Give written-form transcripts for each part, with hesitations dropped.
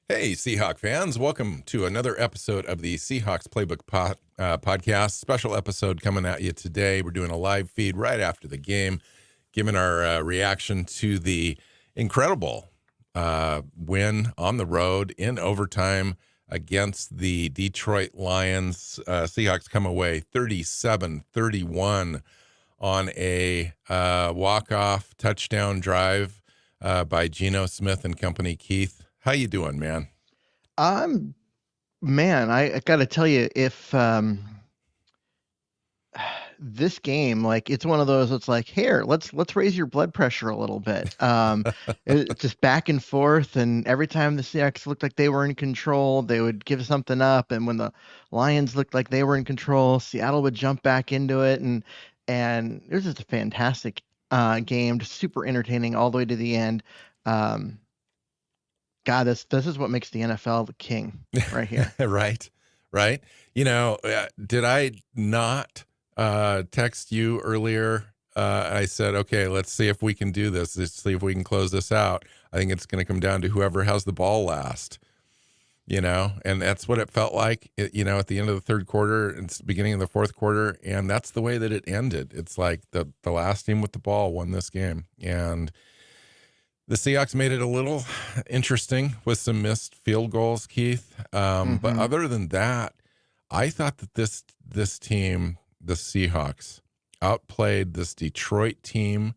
Hey, Seahawk fans. Welcome to another episode of the Seahawks Playbook podcast. Special episode coming at you today. We're doing a live feed right after the game, giving our reaction to the incredible win on the road in overtime against the Detroit Lions. Seahawks come away 37-31 on a walk-off touchdown drive by Geno Smith and company. Keith, how you doing, man? I got to tell you, if this game, like, it's one of those, it's like, here, let's raise your blood pressure a little bit. It's just back and forth, and every time the Seahawks looked like they were in control, they would give something up, and when the Lions looked like they were in control, Seattle would jump back into it, and it was just a fantastic game, just super entertaining all the way to the end. Um, God, this is what makes the NFL the king right here. Right, right. Did I not text you earlier? I said, okay, let's see if we can do this. Let's see if we can close this out. I think it's going to come down to whoever has the ball last, and that's what it felt like, at the end of the third quarter and beginning of the fourth quarter. And that's the way that it ended. It's like the last team with the ball won this game. And the Seahawks made it a little interesting with some missed field goals, Keith. But hmm other than that, I thought that this team, the Seahawks, outplayed this Detroit team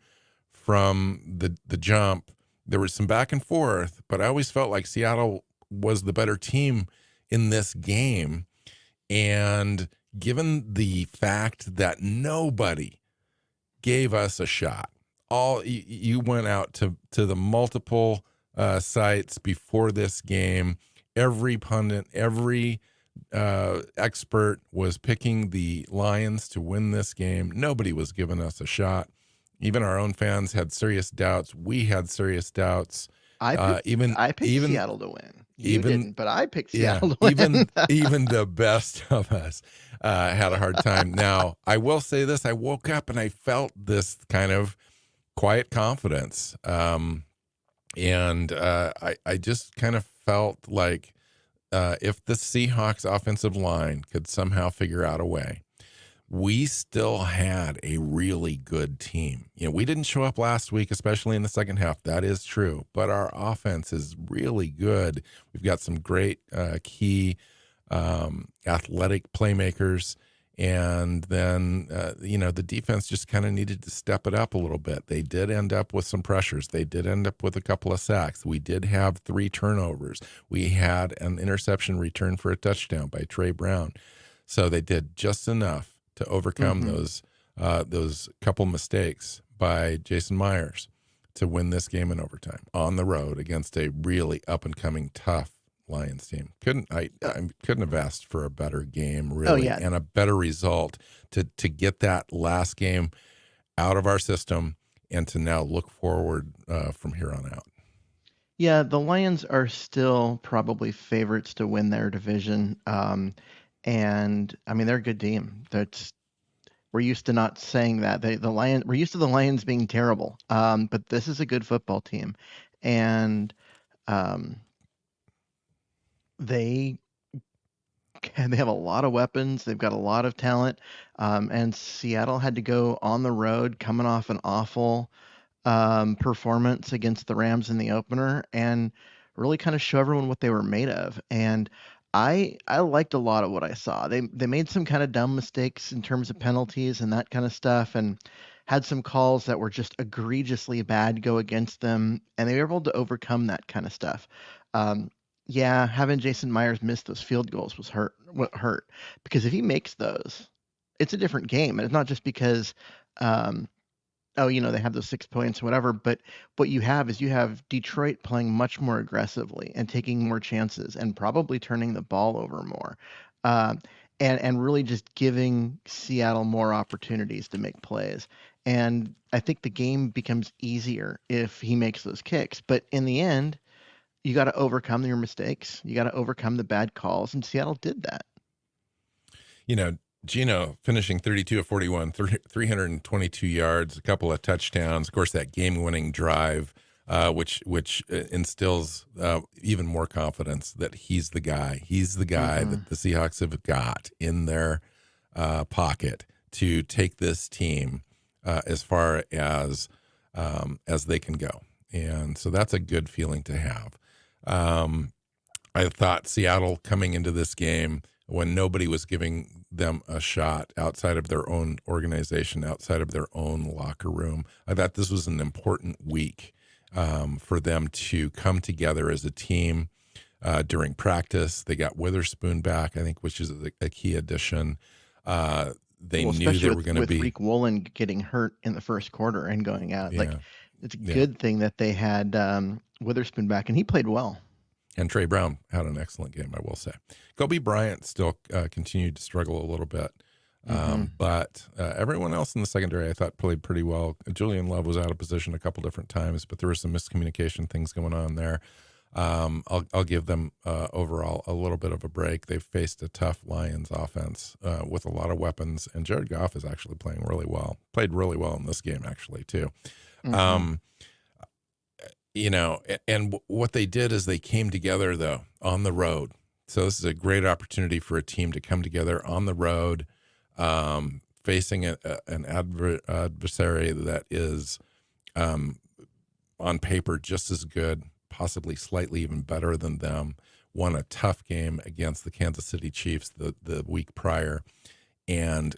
from the jump. There was some back and forth, but I always felt like Seattle was the better team in this game. And given the fact that nobody gave us a shot, you went out to the multiple sites before this game. Every pundit, every expert was picking the Lions to win this game. Nobody was giving us a shot. Even our own fans had serious doubts. We had serious doubts. I picked Even I picked even Seattle to win. You even didn't, but I picked yeah, Seattle to even win. even the best of us had a hard time. Now, I will say this: I woke up and I felt this kind of quiet confidence. I just kind of felt like if the Seahawks offensive line could somehow figure out a way, we still had a really good team. We didn't show up last week, especially in the second half. That is true. But our offense is really good. We've got some great key athletic playmakers. And then, the defense just kind of needed to step it up a little bit. They did end up with some pressures. They did end up with a couple of sacks. We did have 3 turnovers. We had an interception return for a touchdown by Trey Brown. So they did just enough to overcome hmm those couple mistakes by Jason Myers to win this game in overtime on the road against a really up-and-coming, tough Lions team. I couldn't have asked for a better game, Oh really, yeah, and a better result to get that last game out of our system and to now look forward from here on out. yeah. The Lions are still probably favorites to win their division. And I mean they're a good team. That's We're used to not saying that. We're used to the Lions being terrible. But this is a good football team, and um, they they have a lot of weapons. They've got a lot of talent. And Seattle had to go on the road coming off an awful performance against the Rams in the opener and really kind of show everyone what they were made of. And I liked a lot of what I saw. They made some kind of dumb mistakes in terms of penalties and that kind of stuff, and had some calls that were just egregiously bad go against them, and they were able to overcome that kind of stuff. Um, yeah, having Jason Myers miss those field goals what hurt, because if he makes those, it's a different game, and it's not just because um, oh, they have those 6 points, whatever. But what you have Detroit playing much more aggressively and taking more chances and probably turning the ball over more, uh, and really just giving Seattle more opportunities to make plays. And I think the game becomes easier if he makes those kicks. But in the end, you got to overcome your mistakes. You got to overcome the bad calls, and Seattle did that. You know, Geno finishing 32 of 41, 322 yards, a couple of touchdowns. Of course, that game-winning drive which instills even more confidence that he's the guy. He's the guy Mm-hmm. that the Seahawks have got in their pocket to take this team as far as they can go. And so that's a good feeling to have. I thought Seattle coming into this game when nobody was giving them a shot outside of their own organization, outside of their own locker room, I thought this was an important week for them to come together as a team during practice. They got Witherspoon back, I think, which is a key addition. They Well, knew especially they were going to with be, Reek Woolen getting hurt in the first quarter and going out. Like, yeah, it's a yeah. good thing that they had Witherspoon back, and he played well. And Trey Brown had an excellent game, I will say. Kobe Bryant still continued to struggle a little bit. But everyone else in the secondary, I thought, played pretty well. Julian Love was out of position a couple different times, but there were some miscommunication things going on there. I'll give them overall a little bit of a break. They've faced a tough Lions offense with a lot of weapons, and Jared Goff is actually playing really well. Played really well in this game, actually, too. Mm-hmm. And what they did is they came together, though, on the road. So this is a great opportunity for a team to come together on the road, facing an adversary that is on paper just as good, possibly slightly even better than them. Won a tough game against the Kansas City Chiefs the week prior, and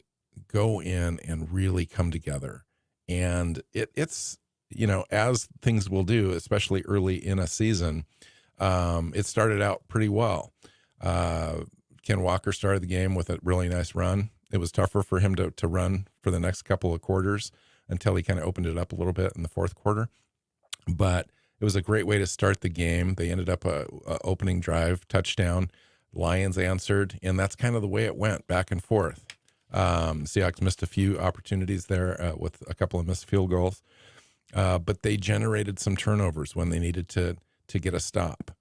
go in and really come together. And it's as things will do, especially early in a season, it started out pretty well. Ken Walker started the game with a really nice run. It was tougher for him to run for the next couple of quarters until he kind of opened it up a little bit in the fourth quarter. But it was a great way to start the game. They ended up a opening drive touchdown. Lions answered, and that's kind of the way it went, back and forth. Seahawks missed a few opportunities there with a couple of missed field goals. But they generated some turnovers when they needed to get a stop.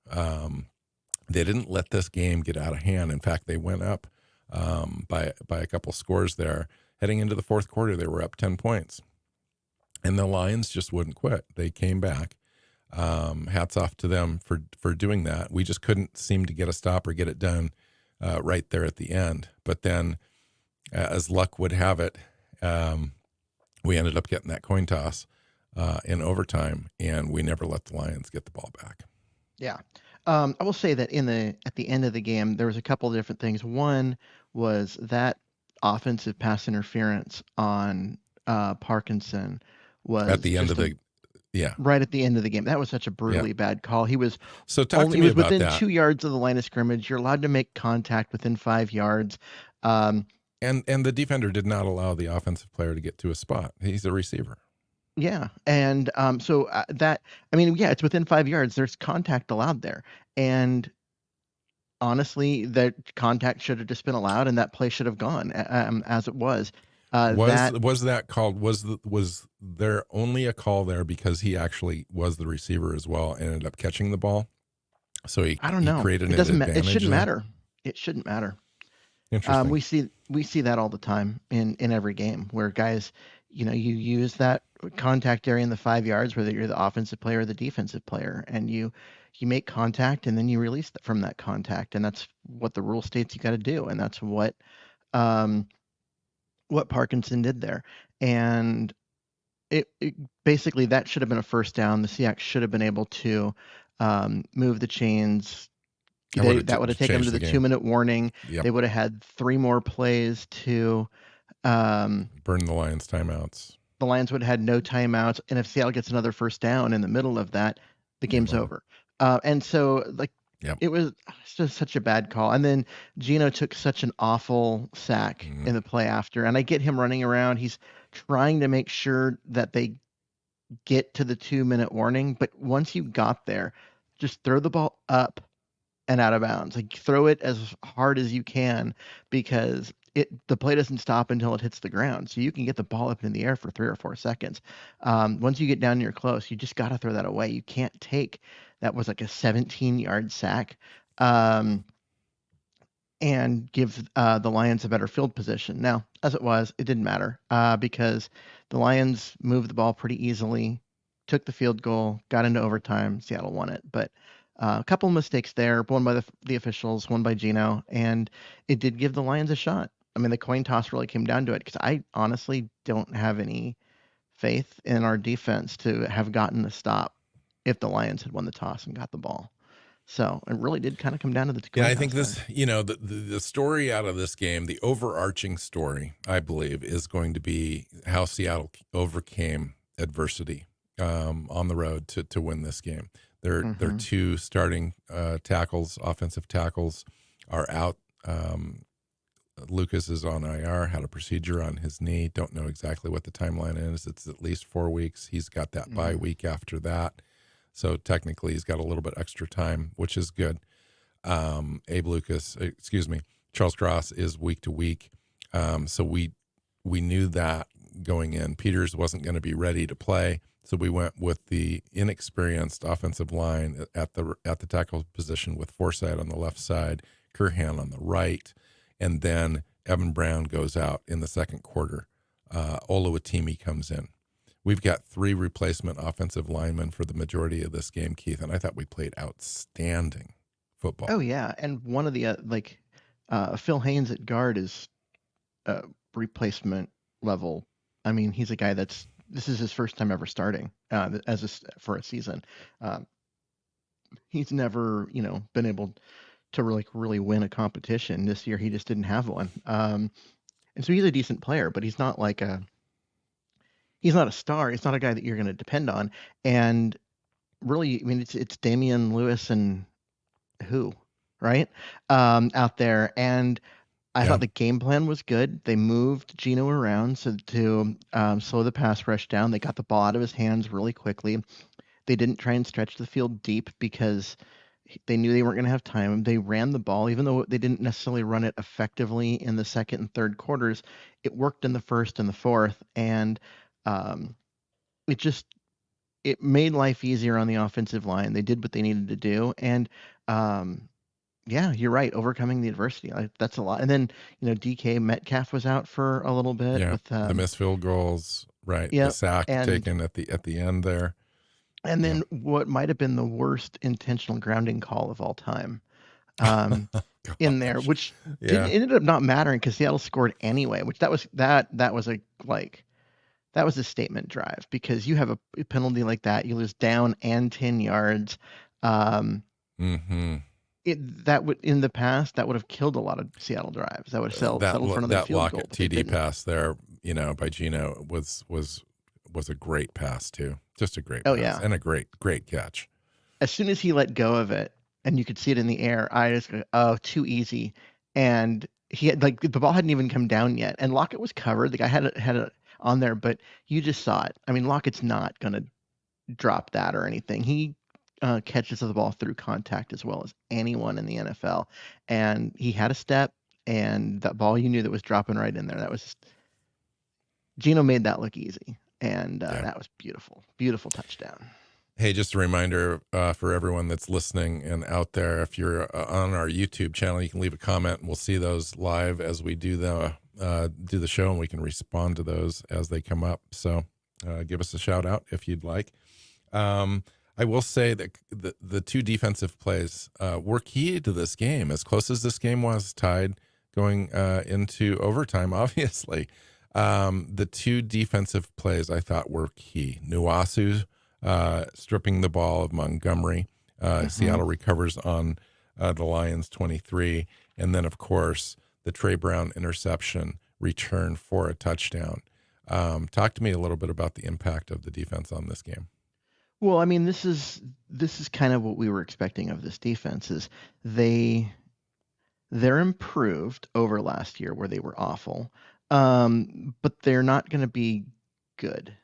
They didn't let this game get out of hand. In fact, they went up by a couple scores there. Heading into the fourth quarter, they were up 10 points. And the Lions just wouldn't quit. They came back. Hats off to them for doing that. We just couldn't seem to get a stop or get it done right there at the end. But then, as luck would have it, we ended up getting that coin toss in overtime, and we never let the Lions get the ball back. Yeah. I will say that at the end of the game, there was a couple of different things. One was that offensive pass interference on Parkinson was At the end of just right at the end of the game. That was such a brutally bad call. He was So talk to he me was about within that. 2 yards of the line of scrimmage. You're allowed to make contact within 5 yards. And the defender did not allow the offensive player to get to a spot. He's a receiver. Yeah, and so it's within 5 yards. There's contact allowed there, and honestly, that contact should have just been allowed, and that play should have gone as it was. Was that called? Was there only a call there because he actually was the receiver as well and ended up catching the ball? So he I don't know. created It an doesn't. advantage. It shouldn't there? matter. It shouldn't matter. Interesting. We see that all the time in every game where guys, you use that contact area in the 5 yards, whether you're the offensive player or the defensive player, and you make contact and then you release from that contact, and that's what the rule states you got to do, and that's what Parkinson did there, and it basically that should have been a first down. The Seahawks should have been able to move the chains. That would have taken them to the 2-minute warning. Yep. They would have had 3 more plays to burn the Lions' timeouts. The Lions would have had no timeouts, and if Seattle gets another first down in the middle of that, the game's over. And so, it was just such a bad call. And then Gino took such an awful sack in the play after. And I get him running around. He's trying to make sure that they get to the 2-minute warning. But once you got there, just throw the ball up and out of bounds. Like, throw it as hard as you can, because the play doesn't stop until it hits the ground. So you can get the ball up in the air for 3 or 4 seconds. Once you get down near close, you just got to throw that away. You can't take that was like a 17-yard sack and give the Lions a better field position. Now, as it was, it didn't matter because the Lions moved the ball pretty easily. took the field goal, got into overtime. Seattle won it, but a couple of mistakes there. One by the officials, one by Gino, and it did give the Lions a shot. I mean, the coin toss really came down to it because I honestly don't have any faith in our defense to have gotten a stop if the Lions had won the toss and got the ball. So it really did kind of come down to the Yeah, coin I toss think there. this, the story out of this game, the overarching story, I believe, is going to be how Seattle overcame adversity on the road to win this game. Their Hmm. two starting tackles, offensive tackles, are out. Lucas is on IR, had a procedure on his knee. Don't know exactly what the timeline is. It's at least 4 weeks. He's got that bye Mm. week after that. So technically, he's got a little bit extra time, which is good. Charles Cross is week to week. So we knew that going in. Peters wasn't going to be ready to play. So we went with the inexperienced offensive line at the tackle position with Forsythe on the left side, Curhan on the right, and then Evan Brown goes out in the second quarter. Oluwatimi comes in. We've got 3 replacement offensive linemen for the majority of this game, Keith, and I thought we played outstanding football. Oh yeah, and one of the Phil Haynes at guard is replacement level. I mean, he's a guy this is his first time ever starting for a season. Um, he's never been able to really win a competition. This year he just didn't have one. And so he's a decent player, but he's not a star. He's not a guy that you're going to depend on. And really, I mean, it's Damian Lewis and who, right? Out there. And I Yeah. thought the game plan was good. They moved Gino around so to slow the pass rush down. They got the ball out of his hands really quickly. They didn't try and stretch the field deep because they knew they weren't going to have time. They ran the ball, even though they didn't necessarily run it effectively in the second and third quarters. It worked in the first and the fourth, and um, it just it made life easier on the offensive line. They did what they needed to do, and um, yeah, you're right. Overcoming the adversity, that's a lot. And then DK Metcalf was out for a little bit Yeah. with The missed field goals, right. The yeah, sack and taken at the end there. and Yeah. then what might have been the worst intentional grounding call of all time. Um, in there, Gosh. which didn't Yeah. ended up not mattering because Seattle scored anyway. Which that was that was a statement drive because you have a penalty like that, you lose down and 10 yards. Um, Mm-hmm. that would in the past that would have killed a lot of Seattle drives. That would have settled for another That field goal, Lockett but they TD didn't. pass there, by Gino was a great pass too. Just a great Oh pass yeah, and a great catch. as soon as he let go of it and you could see it in the air, I just go, oh, too easy. And he had the ball hadn't even come down yet, and Lockett was covered. The guy had it on there, but you just saw it. I mean, Lockett's not gonna drop that or anything. He catches the ball through contact as well as anyone in the NFL, and he had a step, and that ball you knew that was dropping right in there. That was just, Gino made that look easy, and Yeah. that was beautiful, beautiful touchdown. Hey, just a reminder for everyone that's listening and out there, if you're on our YouTube channel, you can leave a comment and we'll see those live as we do the show, and we can respond to those as they come up. So give us a shout out if you'd like. I will say that the 2 defensive plays were key to this game, as close as this game was tied going into overtime, obviously. The 2 defensive plays I thought were key. Nuasu stripping the ball of Montgomery. Hmm. Seattle recovers on the Lions 23. And then, of course, the Trey Brown interception return for a touchdown. Talk to me a little bit about the impact of the defense on this game. Well, I mean, this is kind of what we were expecting of this defense. Is they they're improved over last year where they were awful, but they're not going to be good,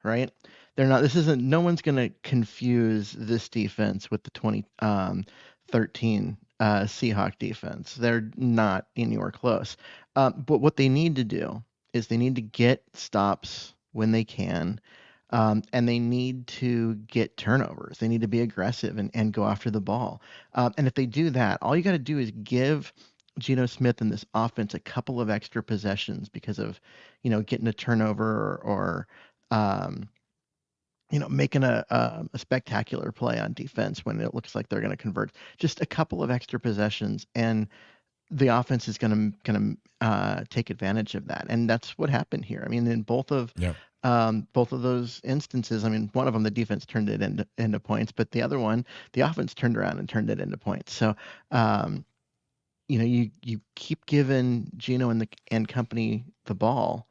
right? They're not. This isn't. No one's going to confuse this defense with the 2013 Seahawk defense. They're not anywhere close. But what they need to do is they need to get stops when they can. And they need to get turnovers. They need to be aggressive and go after the ball. And if they do that, all you got to do is give Geno Smith and this offense a couple of extra possessions because of, getting a turnover or making a spectacular play on defense when it looks like they're going to convert. Just a couple of extra possessions, and the offense is going to take advantage of that, and that's what happened here. I mean, in Yeah. both of those instances, I mean, one of them the defense turned it into points, but the other one the offense turned around and turned it into points. So, um, you keep giving Gino and company the ball,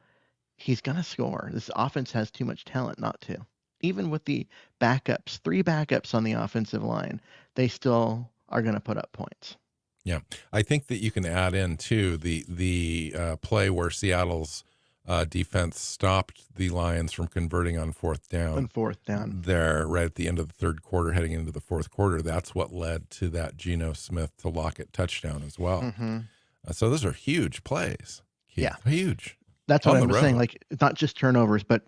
he's gonna score. This offense has too much talent not to. Even with the backups, 3 backups on the offensive line, they still are gonna put up points. Yeah, I think that you can add in too the play where Seattle's defense stopped the Lions from converting on fourth On down fourth down. there right at the end of the third quarter, heading into the fourth quarter. That's what led to that Geno Smith to Lockett touchdown as well. Mm-hmm. So those are huge plays. Yeah, Huge that's what on I the was saying. road. Like, it's not just turnovers, but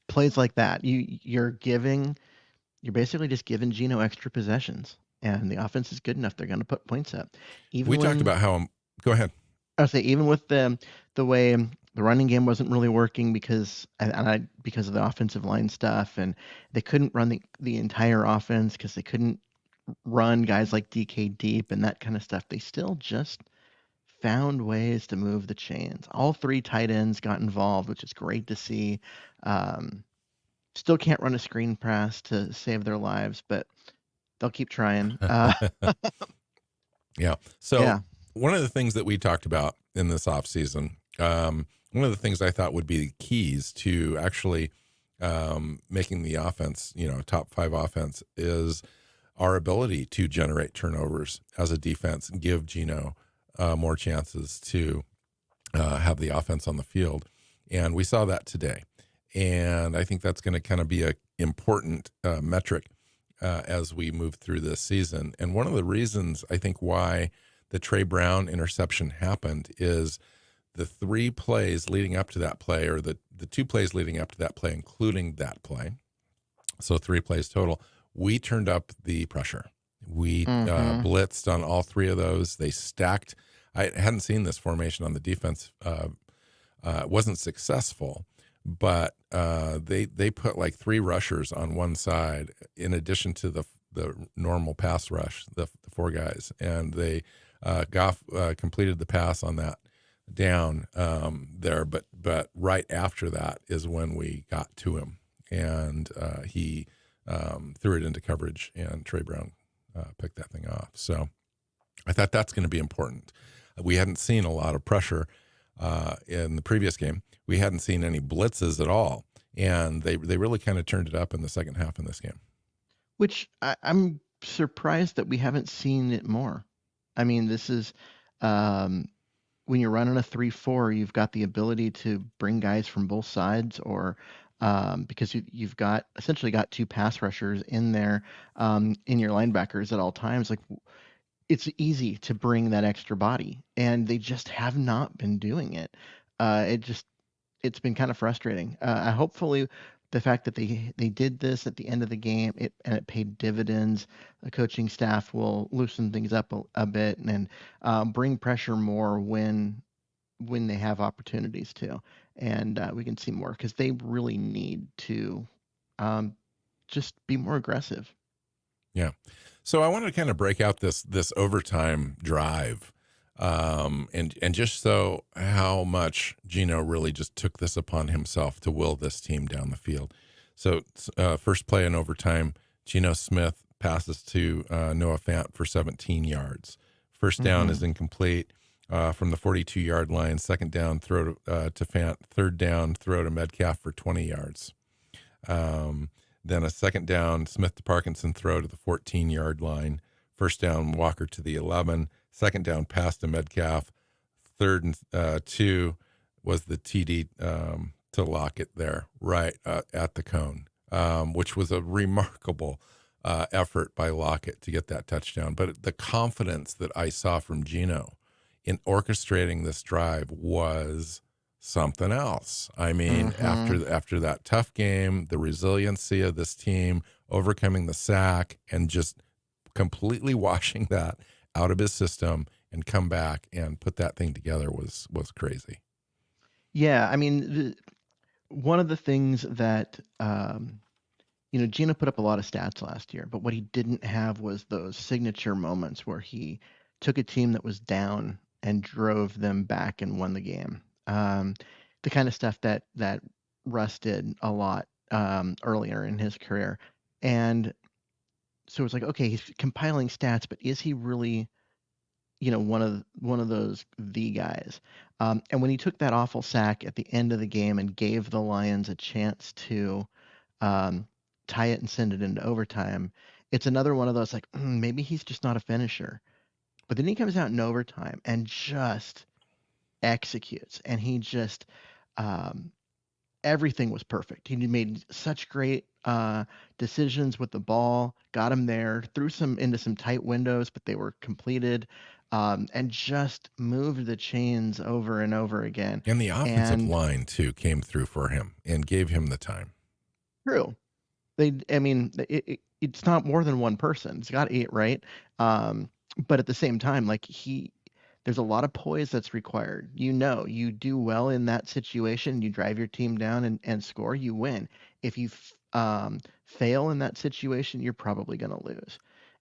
plays like that. You're basically just giving Gino extra possessions, and the offense is good enough. They're going to put points up. Even We talked when about how. Go ahead. I would say, even with the way the running game wasn't really working because of the offensive line stuff, and they couldn't run the entire offense because they couldn't run guys like DK deep and that kind of stuff. They still just found ways to move the chains. All 3 tight ends got involved, which is great to see. Um, Still can't run a screen pass to save their lives, but they'll keep trying. Yeah. So Yeah. one of the things that we talked about in this offseason, one of the things I thought would be the keys to actually making the offense, top 5 offense, is our ability to generate turnovers as a defense and give Gino more chances to have the offense on the field. And we saw that today. And I think that's going to kind of be an important metric as we move through this season. And one of the reasons I think why the Trey Brown interception happened is the 3 plays leading up to that play, or the 2 plays leading up to that play, including that play. So 3 plays total. We turned up the pressure. We Mm-hmm. blitzed on all 3 of those. They stacked. I hadn't seen this formation on the defense. It wasn't successful, but they put like 3 rushers on one side in addition to the normal pass rush, the 4 guys, and they Goff completed the pass on that down there, but right after that is when we got to him, and he threw it into coverage, and Trey Brown picked that thing off. So I thought that's going to be important. We hadn't seen a lot of pressure in the previous game. We hadn't seen any blitzes at all, and they really kind of turned it up in the second half in this game. Which I'm surprised that we haven't seen it more. I mean, this is when you're running a 3-4, you've got the ability to bring guys from both sides, or because you've got essentially got 2 pass rushers in there, in your linebackers at all times. Like, it's easy to bring that extra body, and they just have not been doing it. It's been kind of frustrating. Hopefully, the fact that they did this at the end of the game, it paid dividends. The coaching staff will loosen things up a bit, and bring pressure more when they have opportunities to, and we can see more, because they really need to um, just be more aggressive. Yeah. So I wanted to kind of break out this overtime drive, and just so how much Gino really just took this upon himself to will this team down the field. So first play in overtime, Geno Smith passes to Noah Fant for 17 yards. First down Mm-hmm. is incomplete from the 42-yard line. Second down, throw to Fant. Third down, throw to Metcalf for 20 yards. Then a second down, Smith to Parkinson, throw to the 14-yard line. First down, Walker to the 11. Second down, pass to Metcalf. Third and 2 was the TD to Lockett there, right at the cone, which was a remarkable effort by Lockett to get that touchdown. But the confidence that I saw from Gino in orchestrating this drive was something else. I mean, Mm-hmm. after that tough game, the resiliency of this team, overcoming the sack, and just completely washing that out of his system and come back and put that thing together was crazy. Yeah, I mean, one of the things that Gino put up a lot of stats last year, but what he didn't have was those signature moments where he took a team that was down and drove them back and won the game. The kind of stuff that Russ did a lot earlier in his career. And so it's like, okay, he's compiling stats, but is he really, one of those the guys? And when he took that awful sack at the end of the game and gave the Lions a chance to um, tie it and send it into overtime, it's another one of those like, maybe he's just not a finisher. But then he comes out in overtime and just executes, and he just um, everything was perfect. He made such great decisions with the ball, got him there, threw some into some tight windows, but they were completed, and just moved the chains over and over again. And the offensive And line too came through for him and gave him the time. true, I mean, it's not more than one person. It's got eight, right? Um, but at the same time, like there's a lot of poise that's required. You do well in that situation, you drive your team down and score, you win. If you fail in that situation, you're probably going to lose.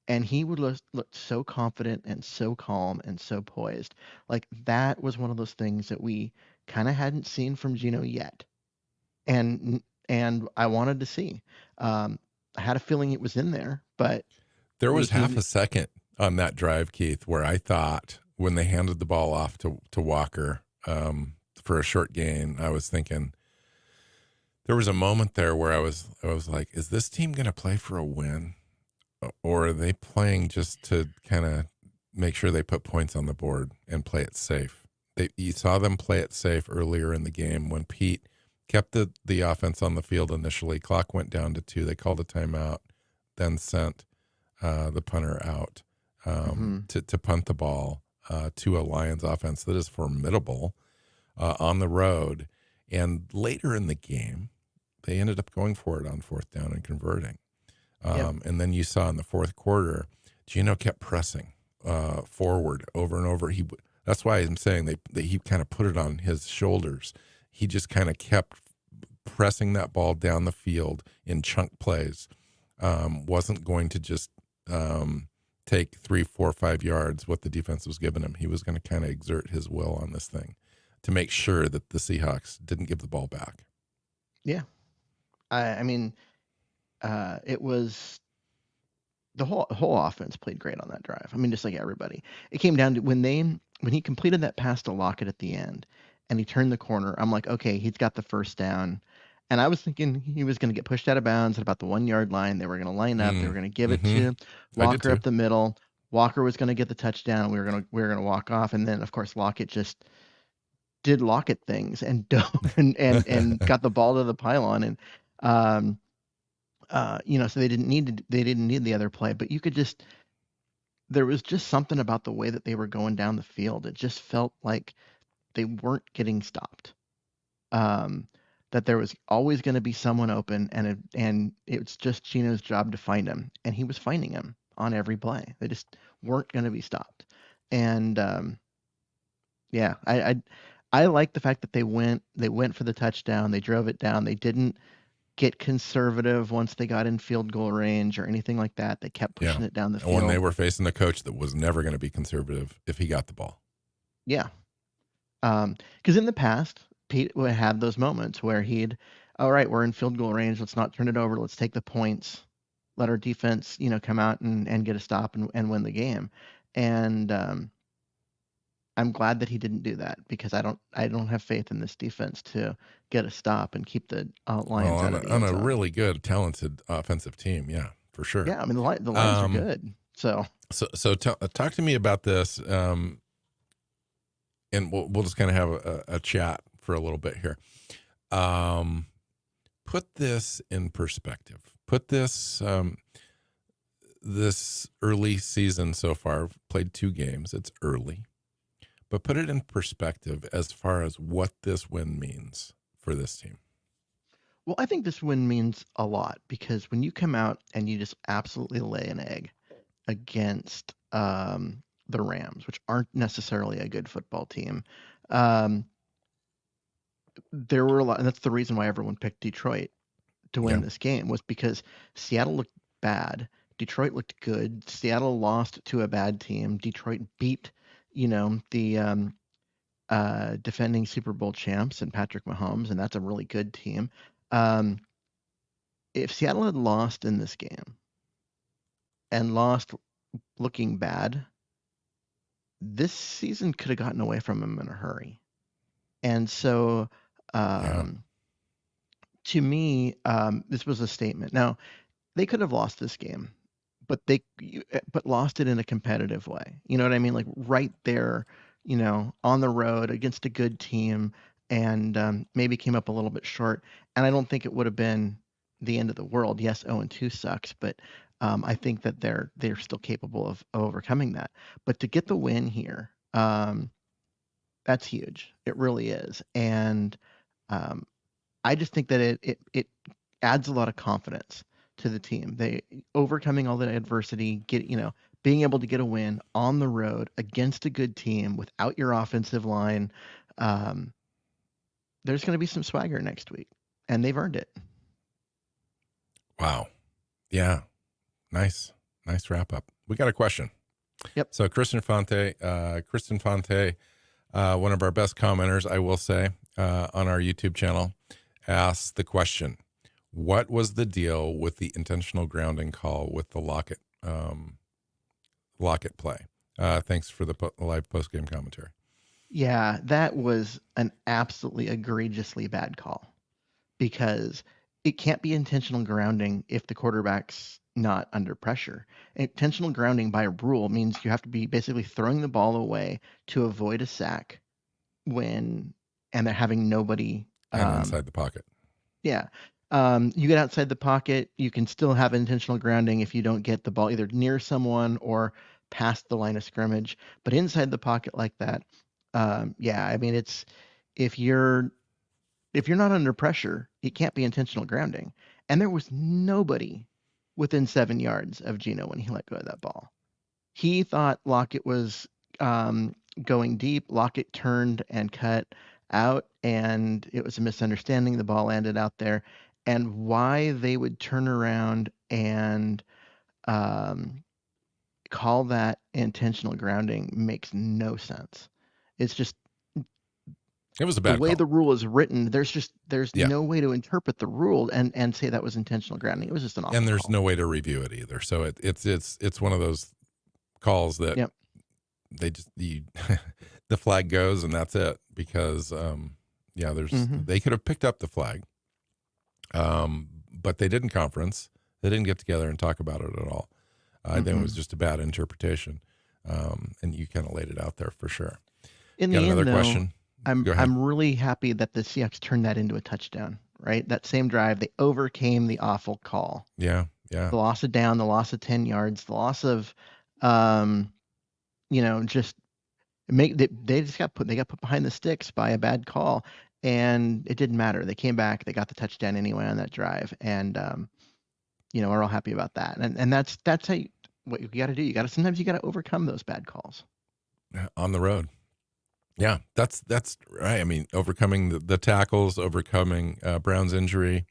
And he would look so confident and so calm and so poised. Like that was one of those things that we kind of hadn't seen from Gino yet, and I wanted to see. I had a feeling it was in there, but There was half he a second on that drive, Keith, where I thought when they handed the ball off to Walker for a short gain, I was thinking there was a moment there where I was like, is this team going to play for a win, or are they playing just to kind of make sure they put points on the board and play it safe? You saw them play it safe earlier in the game when Pete kept the offense on the field initially. Clock went down to 2. They called a timeout, then sent the punter out to punt the ball to a Lions offense that is formidable on the road. And later in the game, they ended up going for it on 4th down and converting. Yep. And then you saw in the 4th quarter, Gino kept pressing forward over and over. That's why I'm saying that he kind of put it on his shoulders. He just kind of kept pressing that ball down the field in chunk plays. Wasn't going to just take 3, 4, 5 yards what the defense was giving him. He was going to kind of exert his will on this thing to make sure that the Seahawks didn't give the ball back. Yeah. I mean, it was the whole offense played great on that drive. I mean, just like everybody. It came down to when he completed that pass to Lockett at the end and he turned the corner, I'm like, okay, he's got the first down. And I was thinking he was going to get pushed out of bounds at about the 1-yard line. They were going to line up. They were going to give it to Walker up the middle. Walker was going to get the touchdown. We were going to walk off. And then, of course, Lockett just did Lockett things and dove and got the ball to the pylon. And so they didn't need the other play. But there was just something about the way that they were going down the field. It just felt like they weren't getting stopped. That there was always going to be someone open, and it's just Gino's job to find him, and he was finding him on every play. They just weren't going to be stopped. And yeah, I like the fact that they went for the touchdown. They drove it down. They didn't get conservative once they got in field goal range or anything like that. They kept pushing it down the field. When they were facing a coach that was never going to be conservative if he got the ball. Yeah. Because in the past, Pete would have those moments where all right, we're in field goal range. Let's not turn it over. Let's take the points. Let our defense, come out and get a stop and win the game. And I'm glad that he didn't do that because I don't have faith in this defense to get a stop and keep the Lions out of the end zone. On a really good, talented offensive team. Yeah, for sure. Yeah, I mean, the Lions are good. So talk to me about this. And we'll just kind of have a chat for a little bit here. Put this in perspective. Put this this early season so far, played 2 games. It's early. But put it in perspective as far as what this win means for this team. Well, I think this win means a lot because when you come out and you just absolutely lay an egg against the Rams, which aren't necessarily a good football team. There were a lot, and that's the reason why everyone picked Detroit to Yeah. win this game was because Seattle looked bad. Detroit looked good. Seattle lost to a bad team. Detroit beat, the defending Super Bowl champs and Patrick Mahomes, and that's a really good team. Um, if Seattle had lost in this game and lost looking bad, this season could have gotten away from them in a hurry. And so, Yeah. um, to me, this was a statement. Now, they could have lost this game, but but lost it in a competitive way. You know what I mean? Like right there, on the road against a good team, and maybe came up a little bit short. And I don't think it would have been the end of the world. Yes, 0-2 sucks, but I think that they're still capable of overcoming that. But to get the win here, that's huge. It really is. And um, I just think that it adds a lot of confidence to the team. They overcoming all the adversity, being able to get a win on the road against a good team without your offensive line. Um, there's going to be some swagger next week, and they've earned it. Wow. Yeah. Nice wrap up. We got a question. Yep. So Kristen Fonte, one of our best commenters, I will say, on our YouTube channel, asked the question: what was the deal with the intentional grounding call with the Lockett play? Thanks for the live post game commentary. Yeah, that was an absolutely egregiously bad call because it can't be intentional grounding if the quarterback's not under pressure. Intentional grounding by rule means you have to be basically throwing the ball away to avoid a sack and they're having nobody. And inside the pocket. Yeah. You get outside the pocket, you can still have intentional grounding if you don't get the ball either near someone or past the line of scrimmage. But inside the pocket like that, yeah, I mean it's if you're not under pressure, it can't be intentional grounding. And there was nobody within 7 yards of Geno when he let go of that ball. He thought Lockett was going deep. Lockett turned and cut out, and it was a misunderstanding. The ball landed out there. And why they would turn around and um, call that intentional grounding makes no sense. It's just It was a the bad way call. the rule is written. There's Yeah. no way to interpret the rule and say that was intentional grounding. It was just an awful And there's call. no way to review it either. So it's one of those calls that Yep. they just the flag goes and that's it, because they could have picked up the flag, but they didn't conference. They didn't get together and talk about it at all. I think it was just a bad interpretation, and you kind of laid it out there for sure. In Got the another end, though, question? Go ahead. I'm really happy that the Seahawks turned that into a touchdown. Right, that same drive, they overcame the awful call. Yeah, The loss of down, the loss of 10 yards, the loss of, just they just got put behind the sticks by a bad call, and it didn't matter. They came back, they got the touchdown anyway on that drive, and we're all happy about that. And that's how what you got to do. Sometimes you got to overcome those bad calls on the road. Yeah, that's right. I mean, overcoming the tackles, overcoming Brown's injury,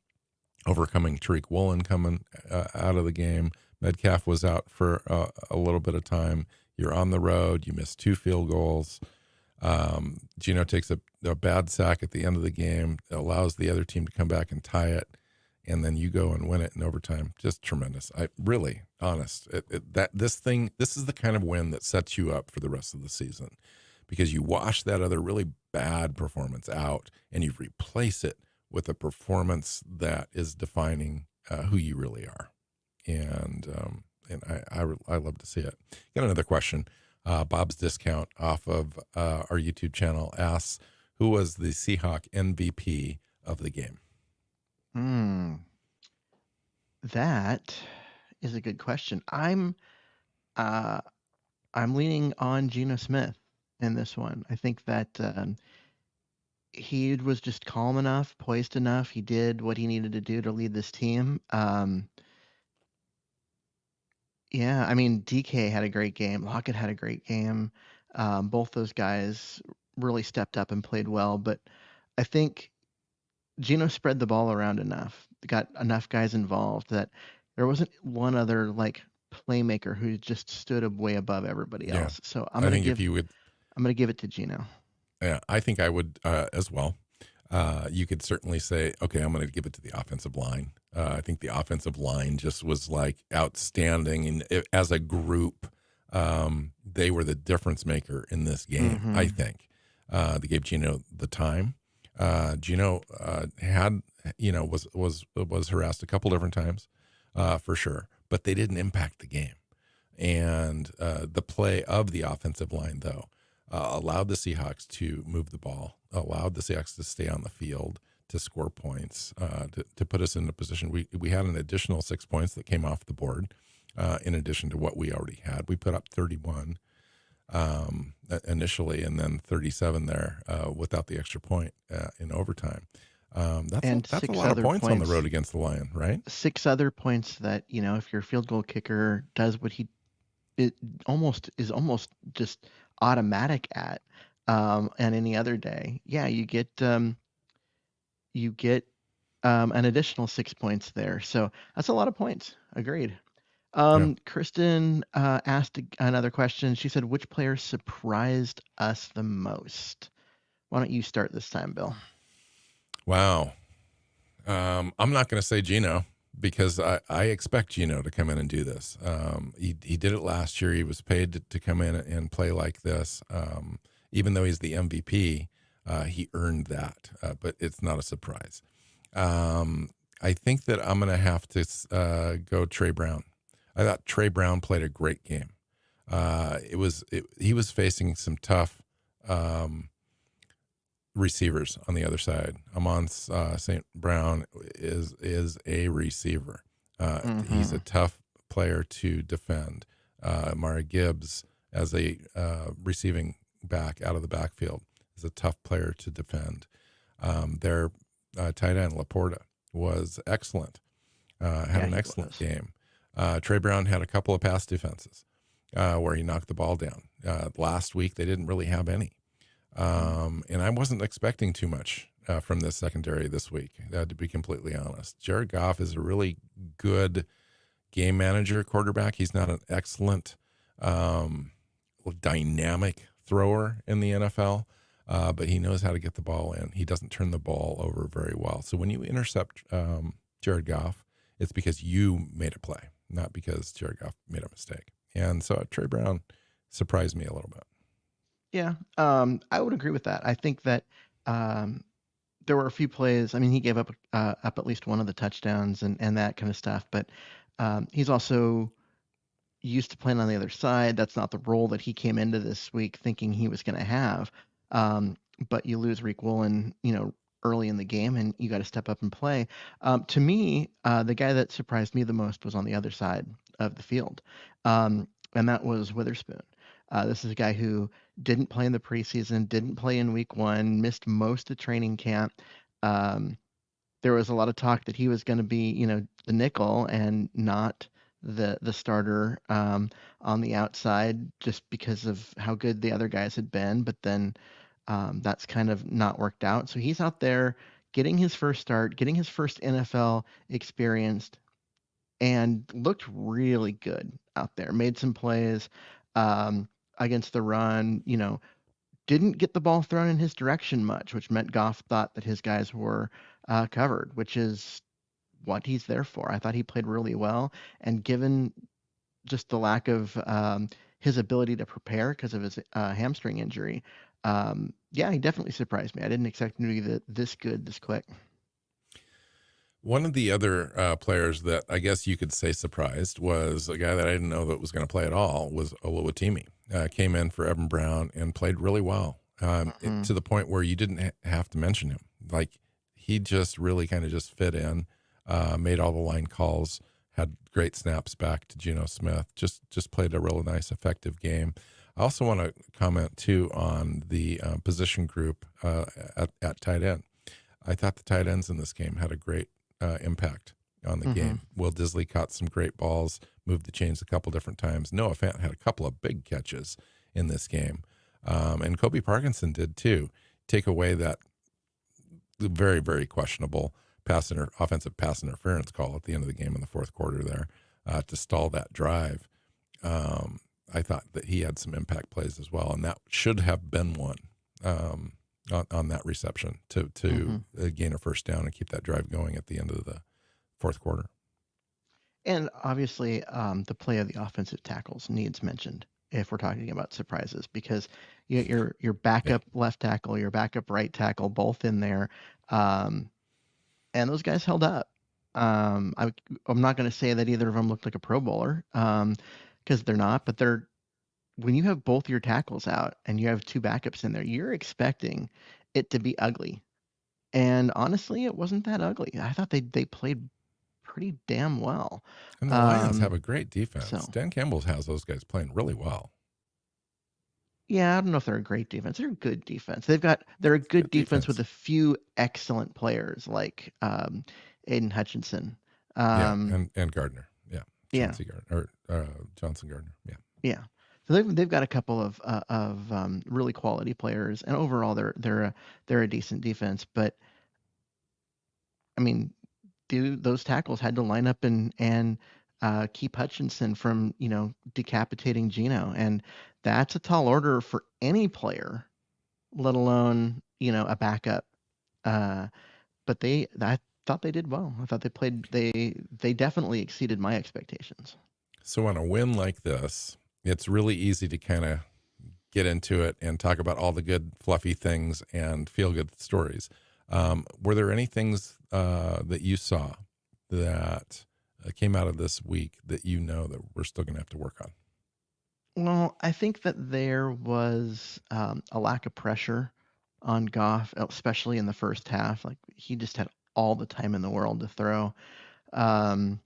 overcoming Tariq Woolen coming out of the game. Metcalf was out for a little bit of time. You're on the road. You missed 2 field goals. Geno takes a bad sack at the end of the game. It allows the other team to come back and tie it, and then you go and win it in overtime. Just tremendous. I really honest. This is the kind of win that sets you up for the rest of the season, because you wash that other really bad performance out and you replace it with a performance that is defining who you really are. And I love to see it. Got another question. Bob's Discount off of our YouTube channel asks, who was the Seahawk MVP of the game? That is a good question. I'm leaning on Geno Smith in this one. I think that he was just calm enough, poised enough. He did what he needed to do to lead this team. Yeah, I mean, DK had a great game. Lockett had a great game. Both those guys really stepped up and played well. But I think Geno spread the ball around enough. got enough guys involved that there wasn't one other like playmaker who just stood way above everybody Yeah. else. So I think if you would, I'm gonna give it to Gino. yeah, I think I would as well. You could certainly say, okay, I'm going to give it to the offensive line. I think the offensive line just was like outstanding, and as a group, they were the difference maker in this game. I Mm-hmm. think they gave Gino the time. Gino had, was harassed a couple different times, for sure, but they didn't impact the game. And the play of the offensive line, though, allowed the Seahawks to move the ball, allowed the Seahawks to stay on the field, to score points, to put us in a position. We had an additional 6 points that came off the board, in addition to what we already had. We put up 31 initially, and then 37 there without the extra point in overtime. And That's a six lot of other points on the road points, against the Lion, right? 6 other points that, if your field goal kicker does what it almost just automatic at, and any other day, yeah, you get an additional 6 points there. So that's a lot of points. Agreed. Yeah. Kristen asked another question. She said, "Which player surprised us the most?" Why don't you start this time, Bill? Wow. I'm not going to say Gino because I expect Gino to come in and do this. He did it last year. He was paid to come in and play like this. Even though he's the MVP, he earned that, but it's not a surprise. I think that I'm going to have to go Trey Brown. I thought Trey Brown played a great game. He was facing some tough receivers on the other side. Amon St. Brown is a receiver. He's Mm-hmm. a tough player to defend. Mara Gibbs as a receiving back out of the backfield is a tough player to defend. Their tight end Laporta was excellent. Had Yeah, an he excellent was. game. Trey Brown had a couple of pass defenses where he knocked the ball down. Last week they didn't really have any. And I wasn't expecting too much from this secondary this week, to be completely honest. Jared Goff is a really good game manager quarterback. He's not an excellent dynamic thrower in the NFL, but he knows how to get the ball in. He doesn't turn the ball over very well. So when you intercept Jared Goff, it's because you made a play, not because Jared Goff made a mistake. And so Trey Brown surprised me a little bit. Yeah, I would agree with that. I think that um, there were a few plays. I mean, he gave up at least one of the touchdowns and that kind of stuff. But he's also used to playing on the other side. That's not the role that he came into this week thinking he was going to have. Um, but you lose Reek Woolen, early in the game, and you got to step up and play. To me, the guy that surprised me the most was on the other side of the field, and that was Witherspoon. This is a guy who didn't play in the preseason, didn't play in week one, missed most of training camp. Um, there was a lot of talk that he was going to be, the nickel and not the starter on the outside, just because of how good the other guys had been. But then that's kind of not worked out. So he's out there getting his first start, getting his first NFL experience, and looked really good out there. Made some plays um, against the run. Didn't get the ball thrown in his direction much, which meant Goff thought that his guys were covered, which is what he's there for. I thought he played really well, and given just the lack of his ability to prepare because of his hamstring injury, yeah, he definitely surprised me. I didn't expect him to be this good this quick. One of the other players that I guess you could say surprised was a guy that I didn't know that was going to play at all was Oluwatimi. Came in for Evan Brown and played really well, Hmm. to the point where you didn't have to mention him. Like he just really kind of just fit in, made all the line calls, had great snaps back to Geno Smith. Just played a really nice, effective game. I also want to comment too on the position group at tight end. I thought the tight ends in this game had a great impact on the Hmm. game. Will Disley caught some great balls, moved the chains a couple different times. Noah Fant had a couple of big catches in this game. And Kobe Parkinson did too. Take away that very, very questionable offensive pass interference call at the end of the game in the fourth quarter there to stall that drive. I thought that he had some impact plays as well, and that should have been one on that reception to gain a first down and keep that drive going at the end of the fourth quarter. And obviously, the play of the offensive tackles needs mentioned if we're talking about surprises, because your backup left tackle, your backup right tackle, both in there, and those guys held up. I'm not going to say that either of them looked like a Pro Bowler, because they're not, but when you have both your tackles out and you have two backups in there, you're expecting it to be ugly. And honestly, it wasn't that ugly. I thought they played pretty damn well. And the Lions have a great defense. So, Dan Campbell has those guys playing really well. yeah, I don't know if they're a great defense. They're a good defense. They're a good defense with a few excellent players like Aiden Hutchinson. And Gardner. Yeah. Yeah. Johnson Gardner. Yeah. Yeah. So they've got a couple of really quality players, and overall they're a decent defense. But I mean, those tackles had to line up and keep Hutchinson from decapitating Geno, and that's a tall order for any player, let alone a backup. But I thought they did well. I thought they definitely exceeded my expectations. So on a win like this, it's really easy to kind of get into it and talk about all the good fluffy things and feel good stories. Were there any things that you saw that came out of this week that that we're still going to have to work on? Well, I think that there was a lack of pressure on Goff, especially in the first half. Like, he just had all the time in the world to throw, and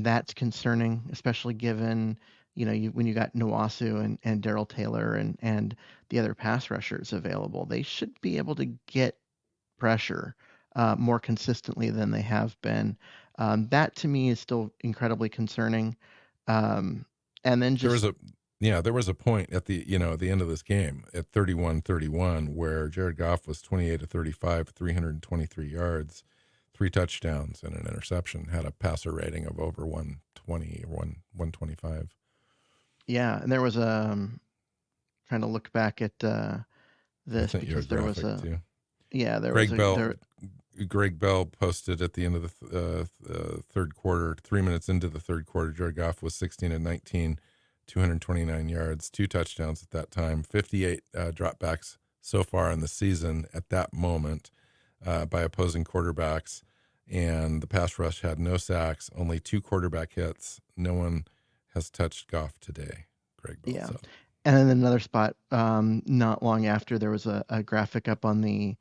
that's concerning, especially given when you got Nwasu and Darrell Taylor and the other pass rushers available. They should be able to get pressure more consistently than they have been. That to me is still incredibly concerning. And then just there was a point at the end of this game at 31-31 where Jared Goff was 28 of 35, 323 yards, 3 touchdowns and an interception, had a passer rating of over 120 or 125. Yeah, and there was trying to look back at this because there was too. Yeah, there Greg was Bell. Greg Bell posted at the end of the third quarter, 3 minutes into the third quarter, Jared Goff was 16 and 19, 229 yards, 2 touchdowns at that time, 58 dropbacks so far in the season at that moment by opposing quarterbacks. And the pass rush had no sacks, only 2 quarterback hits. No one has touched Goff today, Greg Bell. Yeah. So. And then another spot, not long after, there was a graphic up on the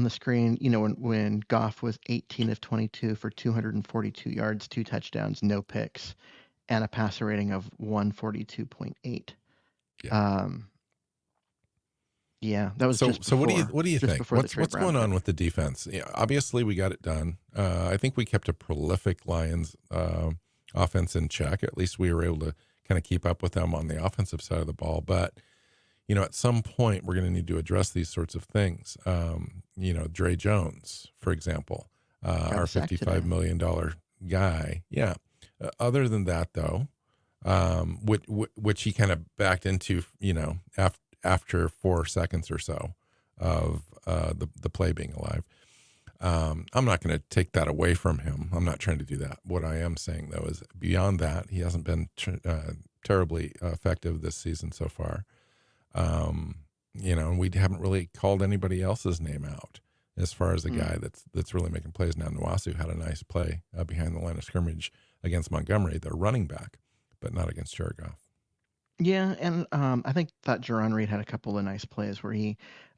screen, when Goff was 18 of 22 for 242 yards, 2 touchdowns, no picks, and a passer rating of 142.8. Yeah, that was just before, what do you think? What's going on with the defense? Yeah, obviously we got it done. I think we kept a prolific Lions offense in check. At least we were able to kind of keep up with them on the offensive side of the ball. But at some point we're going to need to address these sorts of things. Dre Jones, for example, our $55 million guy. Yeah. Other than that, though, which he kind of backed into, after 4 seconds or so of the play being alive. I'm not going to take that away from him. I'm not trying to do that. What I am saying, though, is beyond that, he hasn't been terribly effective this season so far. And we haven't really called anybody else's name out as far as the guy that's really making plays now. Nwasu had a nice play behind the line of scrimmage against Montgomery, their running back, but not against Jared Goff. Yeah, and I think that Jaron Reed had a couple of nice plays where he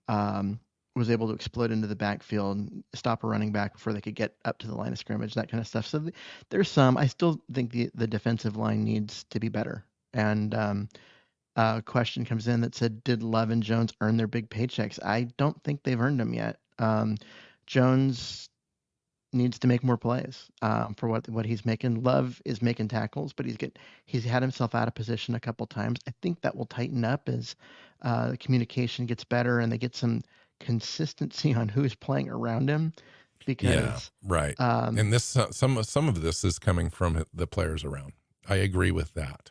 was able to explode into the backfield, stop a running back before they could get up to the line of scrimmage, that kind of stuff. So there's some. I still think the defensive line needs to be better. And a question comes in that said, did Love and Jones earn their big paychecks? I don't think they've earned them yet. Jones needs to make more plays for what he's making. Love is making tackles, but he's had himself out of position a couple times. I think that will tighten up as the communication gets better and they get some consistency on who's playing around him Yeah, because right. um, And this some of this is coming from the players around. I agree with that.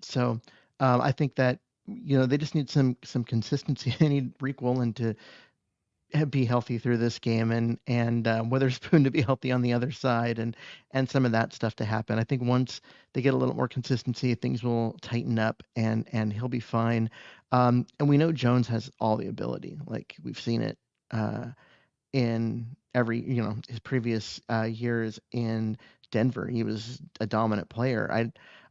so I think that they just need some consistency. They need Reek Woolen to be healthy through this game and Witherspoon to be healthy on the other side and some of that stuff to happen. I think once they get a little more consistency, things will tighten up and he'll be fine. And we know Jones has all the ability. Like we've seen it uh, in every his previous years in Denver. He was a dominant player.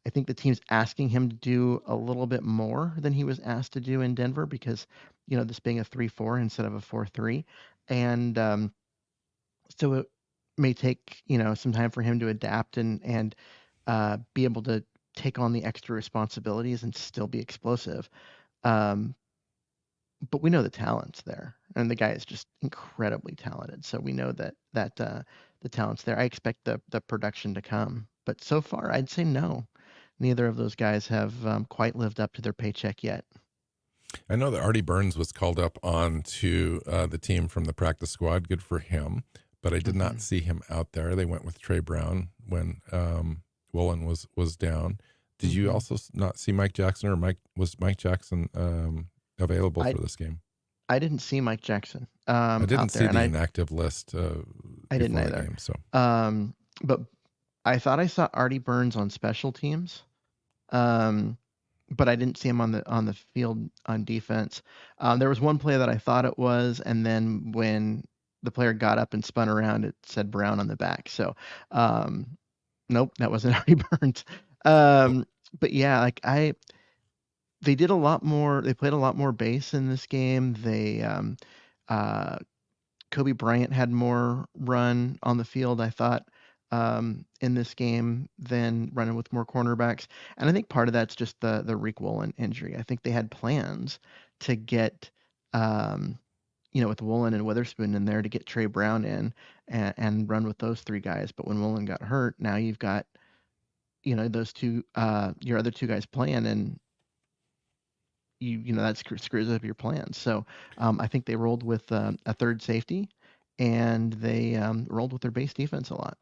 I think the team's asking him to do a little bit more than he was asked to do in Denver because this being a 3-4 instead of a 4-3, and so it may take some time for him to adapt and be able to take on the extra responsibilities and still be explosive. Um, but we know the talent's there, and the guy is just incredibly talented. So we know that the talent's there. I expect the production to come, but so far I'd say no. Neither of those guys have quite lived up to their paycheck yet. I know that Artie Burns was called up onto the team from the practice squad. Good for him. But I did not Hmm. see him out there. They went with Trey Brown when Woolen was down. Did you Hmm. also not see Mike Jackson, or was Mike Jackson available I for this game? I didn't see Mike Jackson I didn't out there, see and the I inactive list I didn't before the either. game. So But I thought I saw Artie Burns on special teams. Um, but I didn't see him on the field on defense. There was one play that I thought it was, and then when the player got up and spun around, it said Brown on the back. So, um, nope, that wasn't Artie Burns. oh, But yeah, they did a lot more. They played a lot more base in this game. Uh, Kobe Bryant had more run on the field, I thought, in this game than running with more cornerbacks. And I think part of that's just the Reek Woolen injury. I think they had plans to get, um, with Woolen and Witherspoon in there to get Trey Brown in and run with those three guys. But when Woolen got hurt, now you've got, those two, your other two guys playing, and that screws up your plans. So I think they rolled with a third safety, and they rolled with their base defense a lot.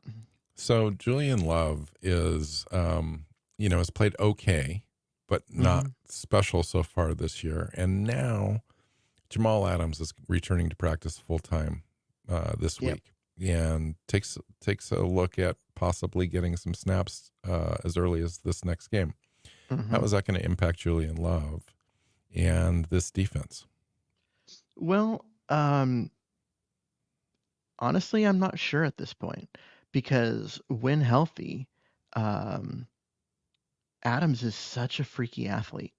so Julian Love is has played okay, but not Hmm. special so far this year. And now Jamal Adams is returning to practice full time this Yep. week, and takes a look at possibly getting some snaps as early as this next game. How Hmm. is that going to impact Julian Love and this defense? Well, honestly, I'm not sure at this point because when healthy, um, Adams is such a freaky athlete,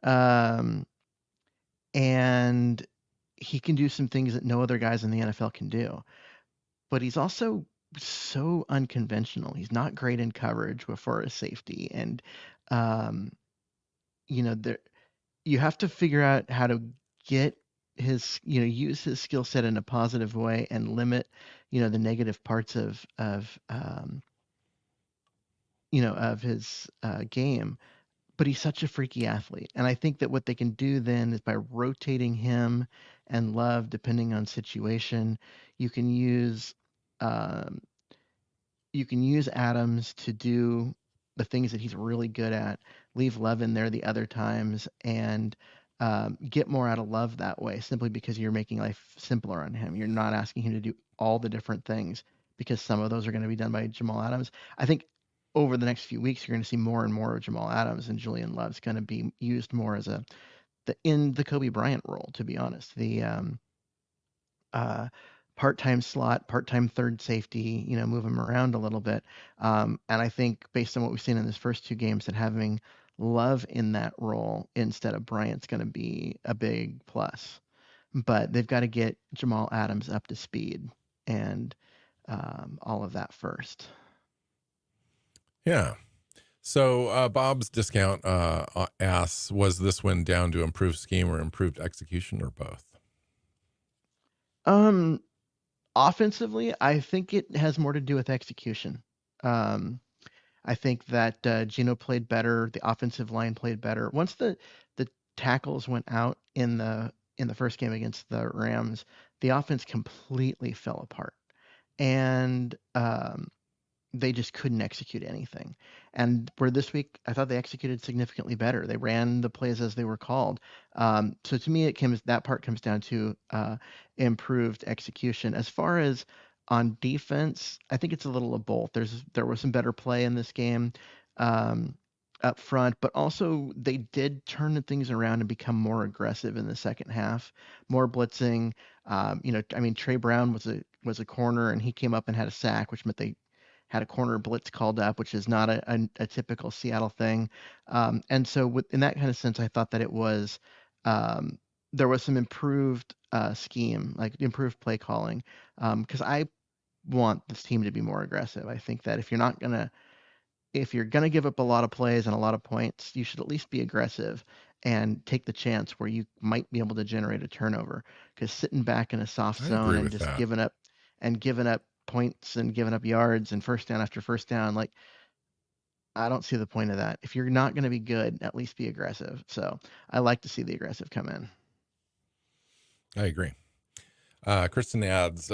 um, and he can do some things that no other guys in the NFL can do. But he's also so unconventional. He's not great in coverage for a safety, and um, there you have to figure out how to get use his skill set in a positive way and limit, the negative parts of his game. But he's such a freaky athlete, and I think that what they can do then is by rotating him and Love, depending on situation, you can use. Um, you can use Adams to do the things that he's really good at, leave Love in there the other times, and get more out of Love that way, simply because you're making life simpler on him. You're not asking him to do all the different things because some of those are going to be done by Jamal Adams. I think over the next few weeks, you're going to see more and more of Jamal Adams, and Julian Love's going to be used more as in the Kobe Bryant role, to be honest. The uh, part-time slot, part-time third safety, move him around a little bit. And I think based on what we've seen in his first two games, that having Love in that role instead of Bryant's going to be a big plus. But they've got to get Jamal Adams up to speed and all of that first. Yeah. So Bob's discount asks, was this win down to improved scheme or improved execution, or both? Um, Offensively, I think it has more to do with execution. Um, I think that Gino played better. The offensive line played better. Once the tackles went out in the in the first game against the Rams, the offense completely fell apart, and they just couldn't execute anything. And where this week, I thought they executed significantly better. They ran the plays as they were called. So to me, that part comes down to improved execution. As far as on defense, I think it's a little of both. There was some better play in this game um, up front, but also they did turn things around and become more aggressive in the second half, more blitzing. I mean, Trey Brown was a corner and he came up and had a sack, which meant they had a corner blitz called up, which is not a typical Seattle thing. And so, in that kind of sense, I thought that it was there was some improved scheme, like improved play calling, because I want this team to be more aggressive. I think that if you're gonna give up a lot of plays and a lot of points, you should at least be aggressive and take the chance where you might be able to generate a turnover. Because sitting back in a soft I zone agree and with just that. giving up points and giving up yards and first down after first down, like I don't see the point of that. If you're not going to be good, at least be aggressive. So I like to see the aggressive come in. I agree. Kristen adds,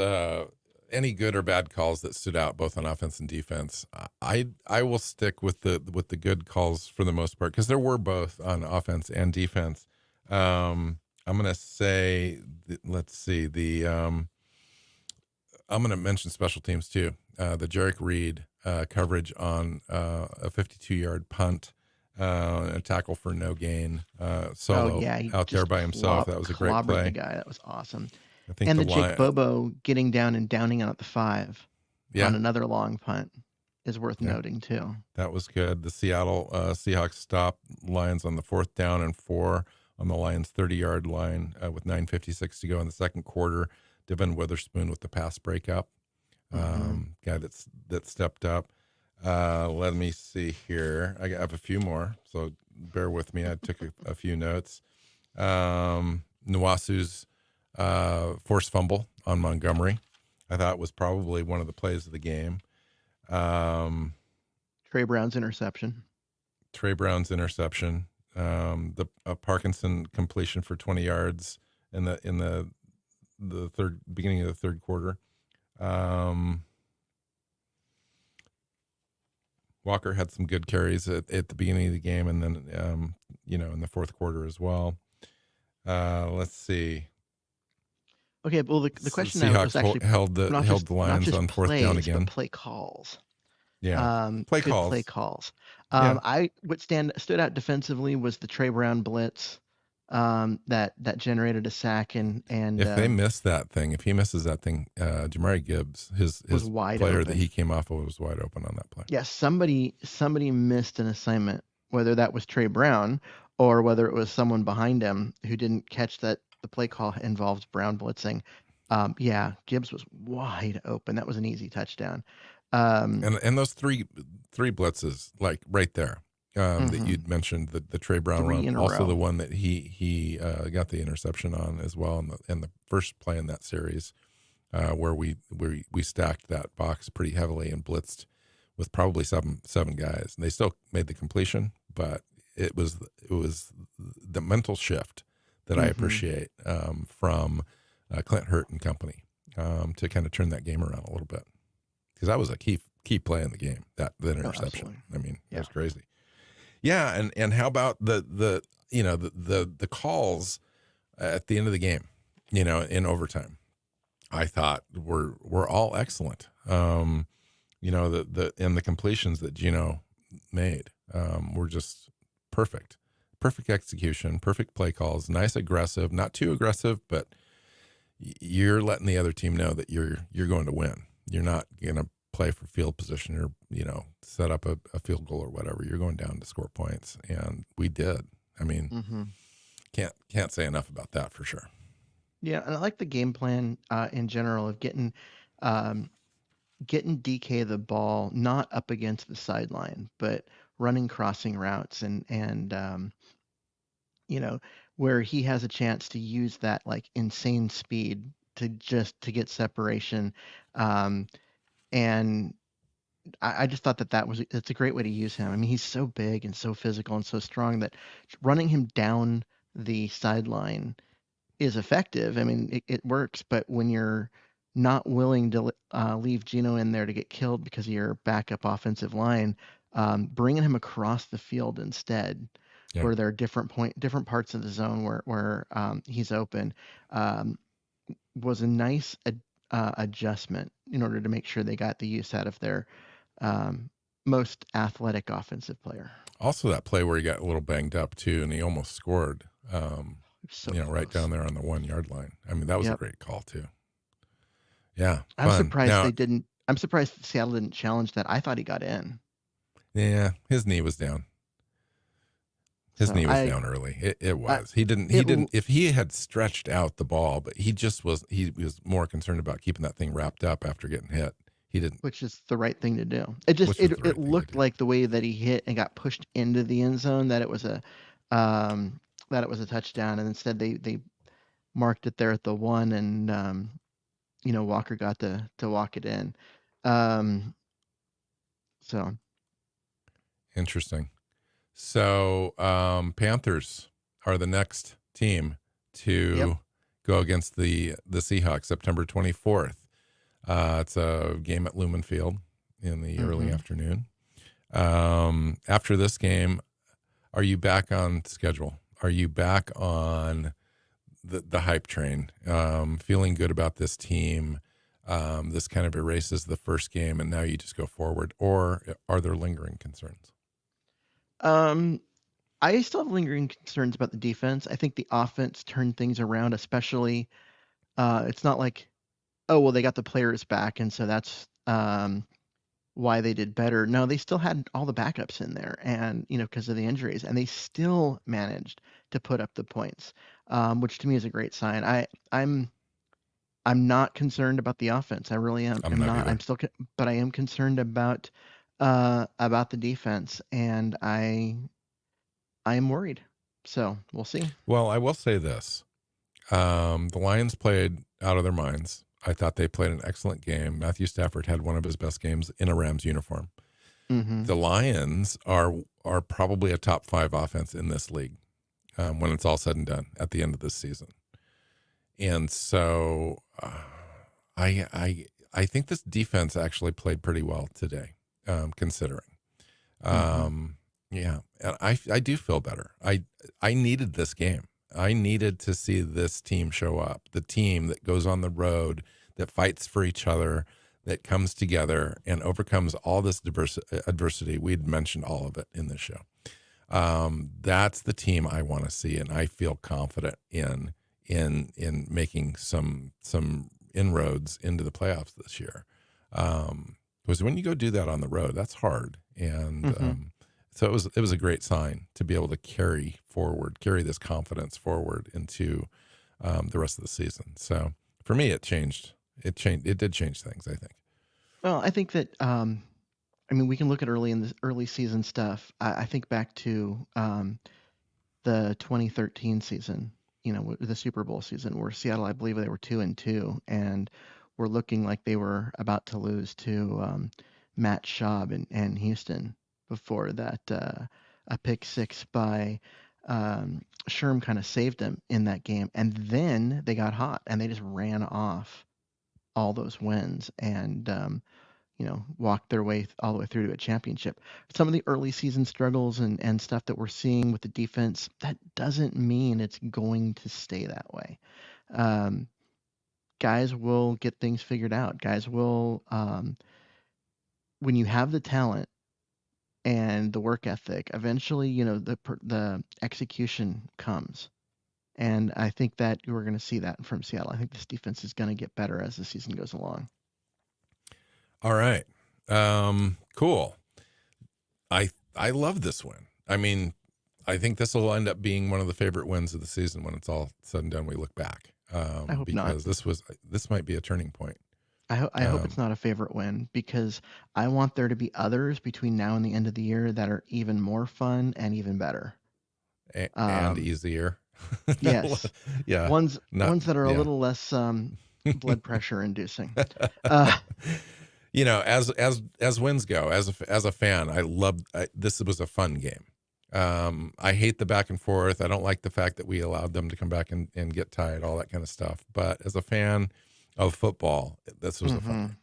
any good or bad calls that stood out both on offense and defense. I will stick with the good calls for the most part because there were both on offense and defense. I'm gonna say, let's see, I'm gonna mention special teams too. The Jarek Reed coverage on a 52-yard punt, a tackle for no gain, Oh solo yeah, he out there just by himself. That was a great clobbered the play. guy. That was awesome. I think And the the Jake line, Bobo getting down and downing out at the 5 yeah, on another long punt is worth yeah. noting too. That was good. The Seattle Seahawks stopped Lions on the 4th down and 4 on the Lions 30-yard line with 9:56 to go in the second quarter. Devin Witherspoon with the pass breakup, Mm-hmm. guy that stepped up. Let me see here. I have a few more, so bear with me. I took a few notes. Nwasu's forced fumble on Montgomery, I thought was probably one of the plays of the game. Trey Brown's interception. Trey Brown's interception, the Parkinson completion for 20 yards in the third beginning of the third quarter. Walker had some good carries at the beginning of the game, and then in the fourth quarter as well. Let's see. Okay, well the question now was Seahawks actually held not the Lions just on fourth down plays, but again. play calls. Yeah, play Good play calls. calls. Yeah, What stood out defensively was the Trey Brown blitz that generated a sack and if they miss that thing, if he misses that thing, Jamari Gibbs, was his wide player that open. he came off of was wide open on that play. Yeah, somebody missed an assignment, whether that was Trey Brown or whether it was someone behind him who didn't catch that the play call involved Brown blitzing. Yeah, Gibbs was wide open. That was an easy touchdown. And those three blitzes, like right there, that Mhm. you'd mentioned, the Trey Brown 3 one, in a also the row. one that he got the interception on as well, in the first play in that series, where we stacked that box pretty heavily and blitzed with probably seven guys, and they still made the completion, but it was the mental shift that I Mhm. appreciate from Clint Hurt and company to kind of turn that game around a little bit, because that was a key play in the game, that Oh, interception. absolutely. I mean, it Yeah. was crazy. Yeah, and how about the calls at the end of the game, in overtime? I thought were all excellent. The completions that Gino made were just perfect. Perfect execution, perfect play calls, nice aggressive, not too aggressive, but you're letting the other team know that you're going to win. You're not going to play for field position or set up a field goal or whatever. You're going down to score points, and we did. I mean, Mhm. can't say enough about that for sure. Yeah, and I like the game plan in general of um, getting DK the ball not up against the sideline, but running crossing routes and you know where he has a chance to use that like insane speed to get separation. Um, and I just thought it's a great way to use him. I mean, he's so big and so physical and so strong that running him down the sideline is effective. I mean, it works, but when you're not willing to leave Geno in there to get killed because of your backup offensive line, bringing him across the field instead, Yeah. where there are different parts of the zone where he's open, um, was a nice adjustment in order to make sure they got the use out of their um, most athletic offensive player. Also, that play where he got a little banged up too, and he almost scored. So Right down close. there on the 1 yard line. I mean, that was a Yep. great call too. Yeah, I'm fun. surprised Now, they didn't. I'm surprised Seattle didn't challenge that. I thought he got in. yeah, his knee was down. His So knee was down early. It I was. He didn't. He it didn't. If he had stretched out the ball, but he just was. He was more concerned about keeping that thing wrapped up after getting hit. He didn't, which is the right thing to do. It just which was the it right thing to looked do. like the way that he hit and got pushed into the end zone um that it was a touchdown, and instead they marked it there at the one, and Walker got to walk it in. Um, so Interesting. So Panthers are the next team yep. to go against the Seahawks September 24th. It's a game at Lumen Field in the early Hmm. afternoon. After this game, are you back on schedule? Are you back on the hype train? Feeling good about this team? This kind of erases the first game, and now you just go forward, or are there lingering concerns? Um, I still have lingering concerns about the defense. I think the offense turned things around, especially it's not like, oh well, they got the players back, and so that's why they did better. No, they still had all the backups in there, and because of the injuries, and they still managed to put up the points, which to me is a great sign. I'm not concerned about the offense. I really am. I'm I'm not not. either. But I am concerned about the defense, and I am worried. So we'll see. Well, I will say this. The Lions played out of their minds. I thought they played an excellent game. Matthew Stafford had one of his best games in a Rams uniform. Hmm. The Lions are probably a top 5 offense in this league when it's all said and done at the end of this season. And so I think this defense actually played pretty well today, considering. Hmm. Yeah, and I do feel better. I needed this game. I needed to see this team show up. The team that goes on the road, that fights for each other, that comes together and overcomes all this adversity. We'd mentioned all of it in this show. That's the team I want to see, and I feel confident in making some inroads into the playoffs this year. Because when you go do that on the road, that's hard, and Hmm. so it was a great sign to be able to carry this confidence forward into the rest of the season. So for me, it changed. It did change things, I think. Well, I think that I mean we can look at early season stuff. I think back to the 2013 season, the Super Bowl season, where Seattle, I believe they were 2-2, and were looking like they were about to lose to Matt Schaub and Houston before that a pick six by Sherm kind of saved them in that game, and then they got hot and they just ran off all those wins and walked their way all the way through to a championship. Some of the early season struggles and stuff that we're seeing with the defense, that doesn't mean it's going to stay that way. Um, Guys will get things figured out. Guys will, when you have the talent and the work ethic, eventually, the execution comes. And I think that we're going to see that from Seattle. I think this defense is going to get better as the season goes along. All right, cool. I love this win. I mean, I think this will end up being one of the favorite wins of the season when it's all said and done. We look back I hope not. because this might be a turning point. I hope it's Um, not a favorite win, because I want there to be others between now and the end of the year that are even more fun and even better. and Um, easier. No, yes, yeah, not ones that are a yeah. little less blood pressure inducing. Uh, As wins go, as a fan, this was a fun game. I hate the back and forth. I don't like the fact that we allowed them to come back and get tied, all that kind of stuff. But as a fan of football, this was a fun Mm-hmm. game.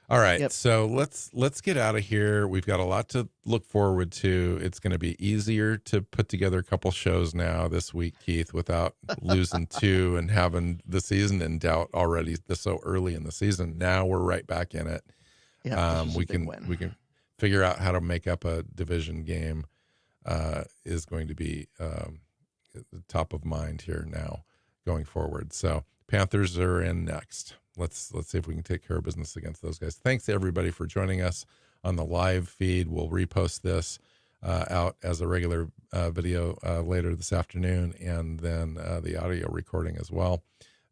All right, Yep. so let's get out of here. We've got a lot to look forward to. It's going to be easier to put together a couple shows now this week, Keith, without losing two and having the season in doubt already so early in the season. Now we're right back in it. Yep. This was a We big can win. we can figure out how to make up a division game. Is going to be top of mind here now going forward. So Panthers are in next. Let's see if we can take care of business against those guys. Thanks to everybody for joining us on the live feed. We'll repost this out as a regular video later this afternoon, and then the audio recording as well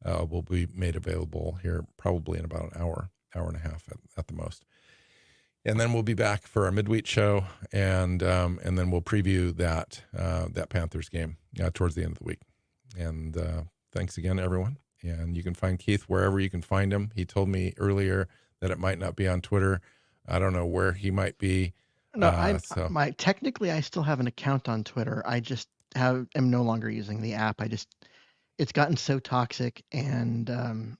will be made available here probably in about an hour and a half at the most. And then we'll be back for our midweek show, and then we'll preview that Panthers game towards the end of the week. And thanks again, everyone. And you can find Keith wherever you can find him. He told me earlier that it might not be on Twitter. I don't know where he might be. No, So technically I still have an account on Twitter. I just am no longer using the app. It's gotten so toxic, and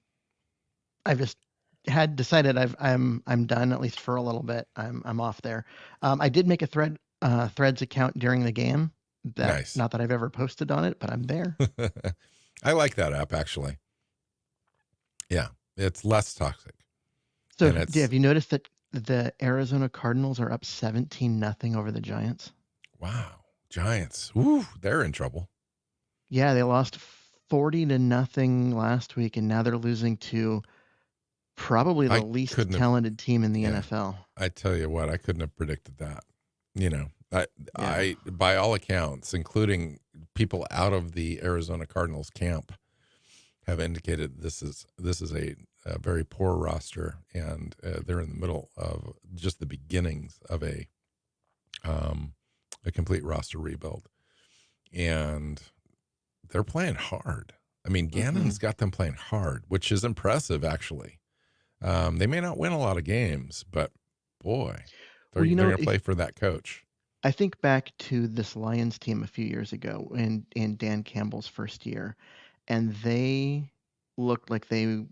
I've just had decided I'm done, at least for a little bit. I'm off there. I did make a Threads account during the game. nice. Not that I've ever posted on it, but I'm there. I like that app actually. Yeah, it's less toxic. So And it's have you noticed that the Arizona Cardinals are up 17-0 over the Giants? wow, Giants. Ooh, they're in trouble. Yeah, they lost 40-0 last week, and now they're losing to probably the I least couldn't have. talented team in the Yeah. NFL. I tell you what, I couldn't have predicted that. You know, Yeah. I by all accounts, including people out of the Arizona Cardinals camp, have indicated this is a very poor roster, and they're in the middle of just the beginnings of a complete roster rebuild, and they're playing hard. I mean, Gannon's got them playing hard, which is impressive, actually. They may not win a lot of games, but boy, they're going to play for that coach. I think back to this Lions team a few years ago in Dan Campbell's first year, and they looked like they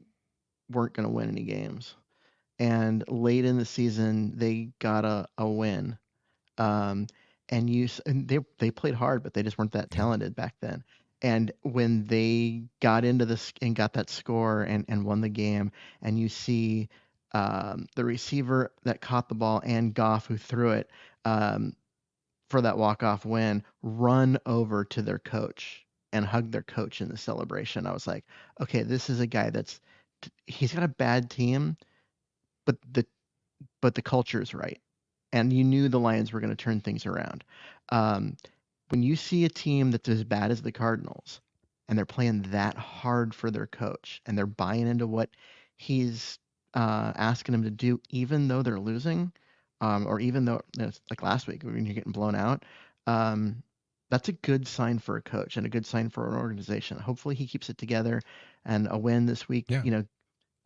weren't going to win any games. And late in the season, they got a win. And they played hard, but they just weren't that talented back then. And when they got into this and got that score and won the game, and you see the receiver that caught the ball and Goff who threw it for that walk-off win run over to their coach and hug their coach in the celebration, I was like, okay, this is a guy he's got a bad team, but the culture is right. And you knew the Lions were going to turn things around. When you see a team that's as bad as the Cardinals, and they're playing that hard for their coach, and they're buying into what he's asking them to do, even though they're losing, or even though it's like last week when you're getting blown out, that's a good sign for a coach and a good sign for an organization. Hopefully, he keeps it together, and a win this week, Yeah.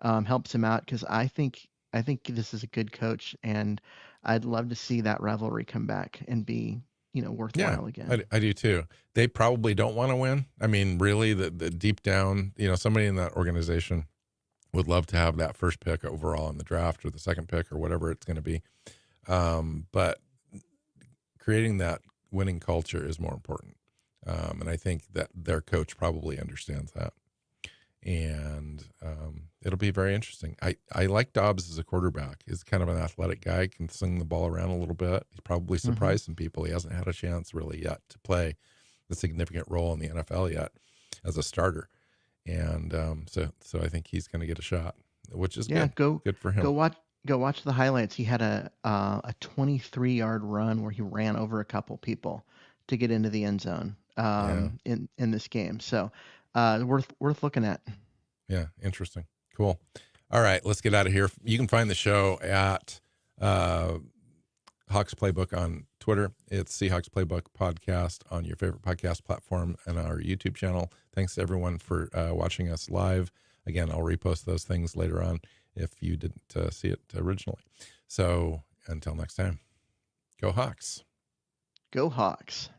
Helps him out, because I think this is a good coach, and I'd love to see that rivalry come back and be worthwhile again. I do too. They probably don't want to win. I mean, really, the deep down, somebody in that organization would love to have that first pick overall in the draft or the second pick or whatever it's going to be. But creating that winning culture is more important. And I think that their coach probably understands that. And it'll be very interesting. I like Dobbs as a quarterback. He's kind of an athletic guy, can swing the ball around a little bit. He's probably surprised some people. He hasn't had a chance really yet to play a significant role in the NFL yet as a starter. And so I think he's going to get a shot, which is good. Good for him. Go watch the highlights. He had a 23-yard run where he ran over a couple people to get into the end zone in this game. So worth looking at. Yeah, interesting. Cool. All right, let's get out of here. You can find the show at Hawks Playbook on Twitter. It's Seahawks Playbook Podcast on your favorite podcast platform and our YouTube channel. Thanks to everyone for watching us live. Again, I'll repost those things later on if you didn't see it originally. So until next time, go Hawks. Go Hawks.